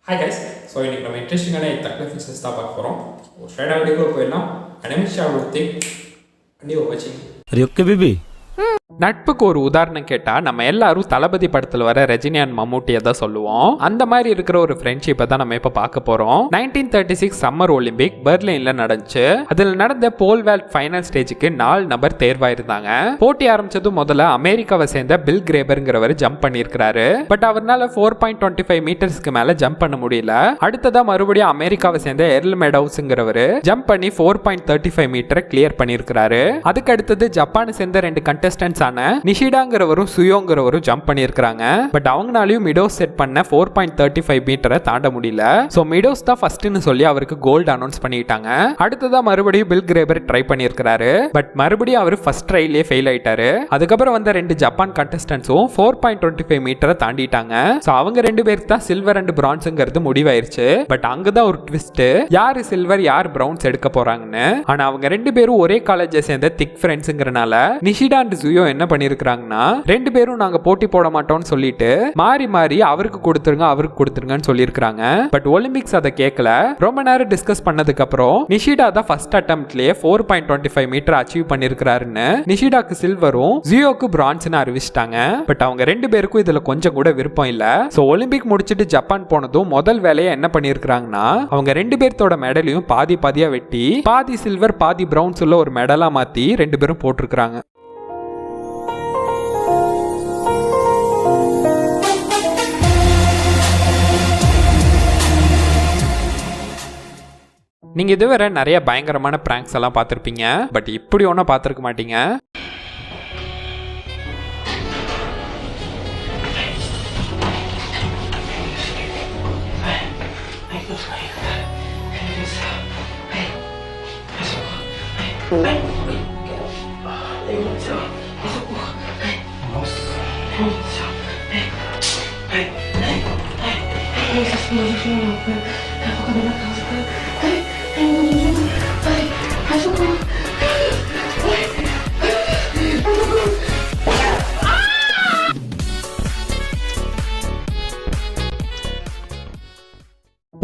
Hi guys. So இன்றைக்கி நம்ம இன்ட்ரெஸ்டிங்கான டெக்னிக்கல் ஃபீச்சர்ஸ் தான் பார்க்க போகிறோம். ஸ்ட்ரைட்டாக வீடியோக்குள்ளே போயிடலாம். அனிமிஷா வித்திங் பண்ணி வச்சிங் ஓகே பேபி. நட்புக்கு ஒரு உதாரணம் கேட்டா நம்ம எல்லாரும் தளபதி படத்துல வர ரஜினி அண்ட் மம்மூட்டியை தான் சொல்லுவோம். அந்த மாதிரி இருக்கிற ஒரு ஃப்ரெண்ட்ஷிப்பை தான் நம்ம இப்ப பார்க்க போறோம். 1936 சம்மர் ஒலிம்பிக் பெர்லின்ல நடந்துச்சு. அதுல நடந்த போல் வால்ட் ஃபைனல் ஸ்டேஜுக்கு 4 நபர் தேர்வாயிருந்தாங்க. போட்டி ஆரம்பிச்சது முதல்ல அமெரிக்காவை சேர்ந்த பில் கிரேபர்ங்கிறவர் ஜம்ப் பண்ணியிருக்கிறாரு. பட் அவரால் 4.25 மீட்டர்ஸ்க்கு மேல ஜம்ப் பண்ண முடியல. அடுத்ததா மறுபடியும் அமெரிக்காவை சேர்ந்த எர்ல் மெடவுஸ்ங்கிறவர் ஜம்ப் பண்ணி 4.35 மீட்டரை கிளியர் பண்ணியிருக்கிறாரு. அதுக்கு அடுத்தது ஜப்பானை சேர்ந்த 2 கண்டஸ்டன்ஸ் நிஷிடாங்கிறவரும் சுயோங்கிறவரும் ஜம்ப் பண்ணியிருக்காங்க. பட் அவங்களாலையும் மிடோஸ் செட் பண்ண 4.35 மீட்டரை தாண்ட முடியல. சோ மிடோஸ் தான் ஃபர்ஸ்ட்னு சொல்லி அவருக்கு கோல்டு அனௌன்ஸ் பண்ணிட்டாங்க. அடுத்ததா மறுபடியும் பில் கிரேபர் ட்ரை பண்ணியிருக்காரு. பட் மறுபடியும் அவர் ஃபர்ஸ்ட் ட்ரைலயே ஃபெயில் ஆயிட்டாரு. அதுக்கப்புறம் வந்த 2 ஜப்பான் கண்டஸ்டன்ஸும் 4.25 மீட்டரை தாண்டிட்டாங்க. சோ அவங்க 2 பேருக்கு தான் சில்வர் அண்ட் பிரான்ஸ்ங்கிறது முடிவாயிருச்சு. பட் அங்கதான் ஒரு ட்விஸ்ட், யாரு சில்வர் யார் பிரான்ஸ் எடுக்க போறாங்கன்னு. ஆனா அவங்க 2 பேரும் ஒரே காலேஜை சேர்ந்த திக் ஃப்ரெண்ட்ஸ்ங்கிறனால நிஷிடா அண்ட் சுயோ என்ன பண்ணிருக்காங்கன்னா 2 பேரும் நாங்க போட்டி போட மாட்டோம்னு சொல்லிட்டு மாறி மாறி அவருக்கு கொடுத்துருங்கன்னு சொல்லியிருக்காங்க. பட் ஒலிம்பிக்ஸ் அதை கேட்கல. ரொம்ப நேரம் டிஸ்கஸ் பண்ணதுக்கு அப்புறம் நிஷிடா தான் ஃபர்ஸ்ட் அட்டெம்ப்ட்லயே 4.25 மீட்டர் அச்சீவ் பண்ணிருக்காருன்னு நிஷிடாக்கு சில்வரும் ஜியோக்கு பிரான்ஸ்னு அறிவிச்சிட்டாங்க. பட் அவங்க 2 பேருக்கும் இதுல கொஞ்சம் கூட விருப்பம் இல்ல. சோ ஒலிம்பிக் முடிச்சிட்டு ஜப்பான் போனதும் முதல் வேலையை என்ன பண்ணிருக்காங்கன்னா அவங்க 2 பேர்த்தோட மெடலையும் பாதி பாதியா வெட்டி பாதி சில்வர் பாதி பிரான்ஸ் உள்ள ஒரு மெடலா மாத்தி 2 பேரும் போட்டிருக்காங்க. நீங்க இதுவரை நிறைய பயங்கரமான பிராங்க்ஸ் எல்லாம் பார்த்திருப்பீங்க. பட் இப்படி ஒன்றும் பார்த்திருக்க மாட்டீங்க.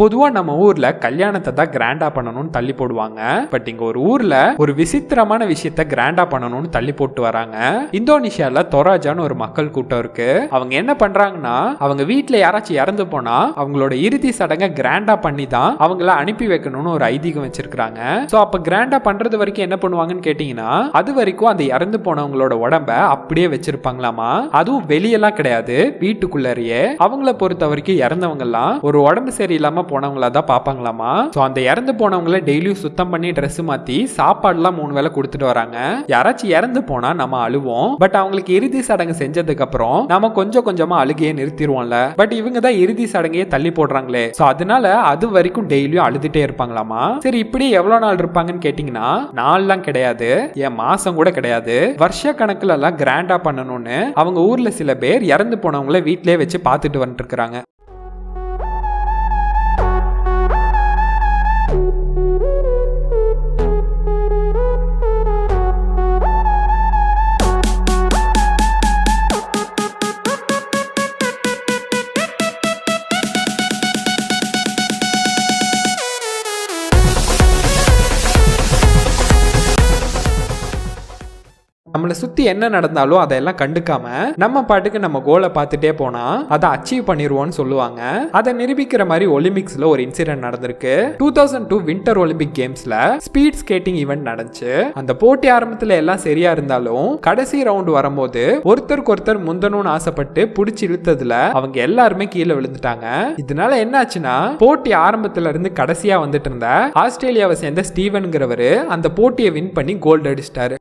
பொதுவா நம்ம ஊர்ல கல்யாணத்தை தான் கிராண்டா பண்ணணும்னு தள்ளி போடுவாங்க. பட் இங்க ஒரு ஊர்ல ஒரு விசித்திரமான விஷயத்த கிராண்டா பண்ணணும்னு தள்ளி போட்டு வராங்க. இந்தோனேஷியால தொராஜான்னு ஒரு மக்கள் கூட்டம் இருக்கு. அவங்க என்ன பண்றாங்கன்னா அவங்க வீட்டுல யாராச்சும் இறந்து போனா அவங்களோட இறுதி சடங்கை கிராண்டா பண்ணி தான் அவங்கள அனுப்பி வைக்கணும்னு ஒரு ஐதீகம் வச்சிருக்காங்க. சோ அப்ப கிராண்டா பண்றது வரைக்கும் என்ன பண்ணுவாங்கன்னு கேட்டீங்கன்னா அது வரைக்கும் அந்த இறந்து போனவங்களோட உடம்ப அப்படியே வச்சிருப்பாங்களாமா. அதுவும் வெளியெல்லாம் கிடையாது, வீட்டுக்குள்ளேயே. அவங்கள பொறுத்த வரைக்கும் இறந்தவங்க எல்லாம் ஒரு உடம்பு சரியில்லாம போனவங்களா தான் பாப்பாங்களாமா. சோ அந்த இறந்து போனவங்கள டெய்லியும் சுத்தம் பண்ணி ட்ரெஸ் மாத்தி சாப்பாடுலாம் 3 வேளை கொடுத்துட்டு வராங்க. யாராச்சும் இறந்து போனா நம்ம அழுவோம். பட் அவங்களுக்கு இறுதி சடங்கு செஞ்சதுக்கு அப்புறம் நம்ம கொஞ்சம் கொஞ்சமா அழுகையை நிறுத்திடுவோம்ல. பட் இவங்க தான் இறுதி சடங்கையே தள்ளி போடுறாங்களே. சோ அதனால அது வரைக்கும் டெய்லியும் அழுதுட்டே இருப்பாங்களாமா. சரி இப்படி எவ்வளவு நாள் இருப்பாங்கன்னு கேட்டீங்கன்னா நாள்லாம் கிடையாது, ஏன் மாசம் கூட கிடையாது, வருஷ கணக்குல எல்லாம் கிராண்டா பண்ணணும்னு அவங்க ஊர்ல சில பேர் இறந்து போனவங்கள வீட்லயே வச்சு பார்த்துட்டு வந்துட்டு இருக்காங்க. நம்மளை சுத்தி என்ன நடந்தாலும் அதெல்லாம் கண்டுக்காம நம்ம பாட்டுக்கு நம்ம கோலை பார்த்துட்டே போனா அதை அச்சீவ் பண்ணிடுவோம்னு சொல்லுவாங்க. அதை நிரூபிக்கிற மாதிரி ஒலிம்பிக்ஸ்ல ஒரு இன்சிடென்ட் நடந்திருக்கு. 2002 வின்டர் ஒலிம்பிக் கேம்ஸ்ல ஸ்பீட் ஸ்கேட்டிங் ஈவென்ட் நடந்துச்சு. அந்த போட்டி ஆரம்பத்துல எல்லாம் சரியா இருந்தாலும் கடைசி ரவுண்ட் வரும்போது ஒருத்தருக்கு ஒருத்தர் முந்தணும்னு ஆசைப்பட்டு புடிச்சு இழுத்ததுல அவங்க எல்லாருமே கீழே விழுந்துட்டாங்க. இதனால என்ன ஆச்சுன்னா போட்டி ஆரம்பத்துல இருந்து கடைசியா வந்துட்டு இருந்த ஆஸ்திரேலியாவை சேர்ந்த ஸ்டீவன்ங்கிறவரு அந்த போட்டியை வின் பண்ணி கோல்டு அடிச்சிட்டாரு.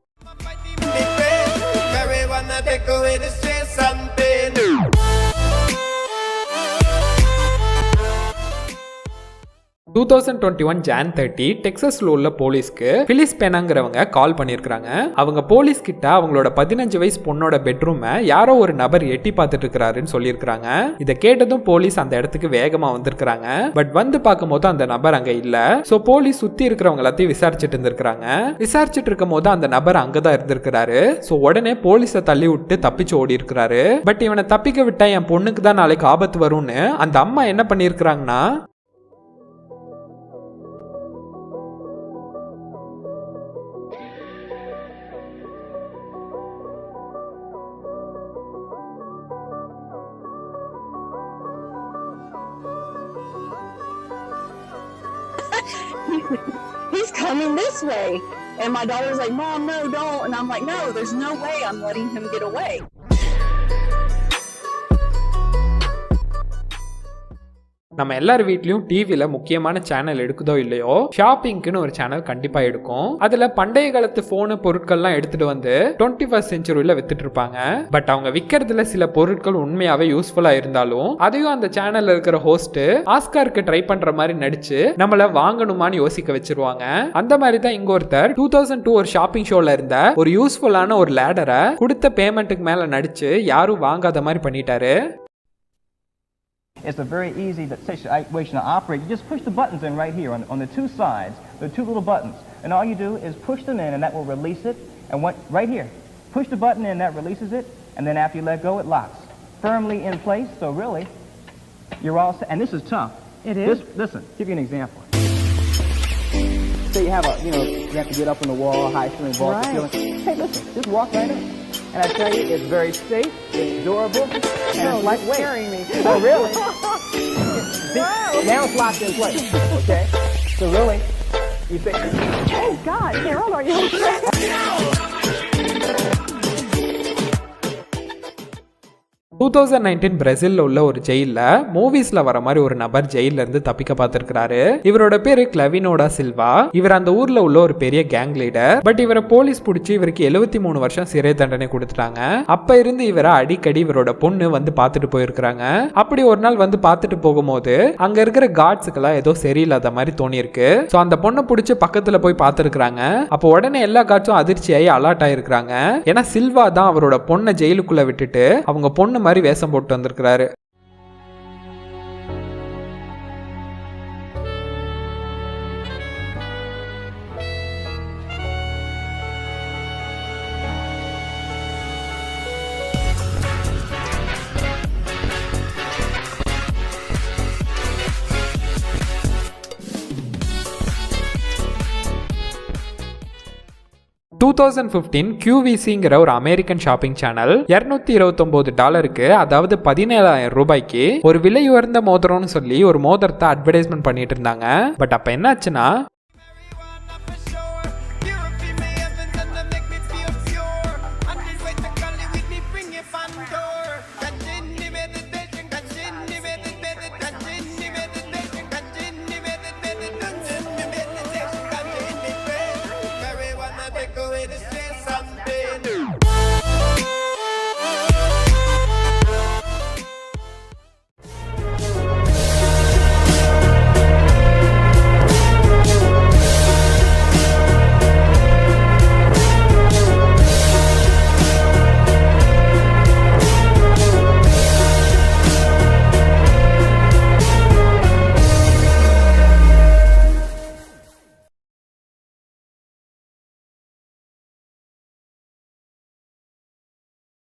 2021 Jan 30 டெக்சாஸ்ல உள்ள போலீஸ்க்கு பிலிஸ் பெனாங்கிறவங்க கால் பண்ணியிருக்காங்க. அவங்க போலீஸ் கிட்ட அவங்களோட 15 வயசு பொண்ணோட பெட்ரூமை யாரோ ஒரு நபர் எட்டி பார்த்துட்டு இருக்காருன்னு சொல்லியிருக்காங்க. இதை கேட்டதும் போலீஸ் அந்த இடத்துக்கு வேகமா வந்திருக்காங்க. பட் வந்து பார்க்கும்போது அந்த நபர் அங்க இல்ல. சோ போலீஸ் சுத்தி இருக்கிறவங்க எல்லாத்தையும் விசாரிச்சுட்டு இருந்திருக்காங்க. விசாரிச்சுட்டு இருக்கும் போது அந்த நபர் அங்கதான் இருந்திருக்காரு. சோ உடனே போலீஸை தள்ளி விட்டு தப்பிச்சு ஓடி இருக்கிறாரு. பட் இவனை தப்பிக்க விட்டா என் பொண்ணுக்கு தான் நாளைக்கு ஆபத்து வரும்னு அந்த அம்மா என்ன பண்ணிருக்காங்கன்னா, he's coming this way. And my daughter's like, Mom, no, don't. And I'm like, no, there's no way I'm letting him get away. நம்ம எல்லார் வீட்லயும் டிவில முக்கியமான சேனல் எடுக்குதோ இல்லையோ, ஷாப்பிங்க்குன்னு ஒரு சேனல் கண்டிப்பா எடுக்கும். அதுல பண்டைய காலத்து போனு பொருட்கள்லாம் எடுத்துட்டு வந்து 21st செஞ்சுரியில வித்துட்டு இருப்பாங்க. பட் அவங்க விற்கிறதுல சில பொருட்கள் உண்மையாவே யூஸ்ஃபுல்லா இருந்தாலும் அதையும் அந்த சேனல்ல இருக்கிற ஹோஸ்ட் ஆஸ்காருக்கு ட்ரை பண்ற மாதிரி நடிச்சு நம்மள வாங்கணுமான்னு யோசிக்க வச்சிருவாங்க. அந்த மாதிரி தான் இங்க ஒருத்தர் 2002 ஒரு ஷாப்பிங் ஷோல இருந்த ஒரு யூஸ்ஃபுல்லான ஒரு லேடரை கொடுத்த பேமெண்ட்டுக்கு மேல நடிச்சு யாரும் வாங்காத மாதிரி பண்ணிட்டாரு. It's a very easy situation to operate. You just push the buttons in right here on the two sides. There are two little buttons. And all you do is push them in and that will release it. And right here, push the button in, that releases it. And then after you let go, it locks firmly in place. So really, you're all set. And this is tough. It is? Listen, give you an example. Say you have you have to get up on the wall, high ceiling, vault the ceiling. Hey, listen, just walk right in. And I tell you, it's very safe, it's durable, and it's lightweight. Scaring me. Oh, really? See, now it's locked in place, okay? So really, you say, Oh, God, Carol, are you okay? 2019 பிரேசில்ல உள்ள ஒரு ஜெயில மூவிஸ்ல வர மாதிரி ஒரு நபர் ஜெயில இருந்து தப்பிக்க பார்த்திருக்காரு. இவரோட பேரு கிளவினோ டா சில்வா. இவர் அந்த ஊர்ல உள்ள ஒரு பெரிய கேங் லீடர். பட் இவரை போலீஸ் பிடிச்சி இவருக்கு 73 வருஷம் சிறை தண்டனை கொடுத்துட்டாங்க. அப்ப இருந்து இவரை அடிக்கடி இவரோட பொண்ணு வந்து பார்த்துட்டு போயிருக்காங்க. அப்படி ஒரு நாள் வந்து பார்த்துட்டு போகும்போது அங்க இருக்கிற கார்ட்ஸுக்கெல்லாம் ஏதோ சரியில்லாத மாதிரி தோணி இருக்கு. சோ அந்த பொண்ணை பிடிச்சி பக்கத்துல போய் பார்த்திருக்காங்க. அப்போ உடனே எல்லா கார்ட்ஸும் அதிர்ச்சியாகி அலர்ட் ஆயிருக்காங்க. ஏன்னா சில்வா தான் அவரோட பொண்ணை ஜெயிலுக்குள்ள விட்டுட்டு அவங்க பொண்ணு மாதிரி வேஷம் போட்டு வந்திருக்கிறாரு. $2015 QVCங்கிற ஒரு அமெரிக்கன் ஷாப்பிங் சேனல் $229, அதாவது 17,000 ரூபாய்க்கு ஒரு விலை உயர்ந்த மோதிரம்னு சொல்லி ஒரு மோதிரத்தை அட்வர்டைஸ்மெண்ட் பண்ணிட்டு இருந்தாங்க. பட் அப்ப என்ன ஆச்சுன்னா, Take away the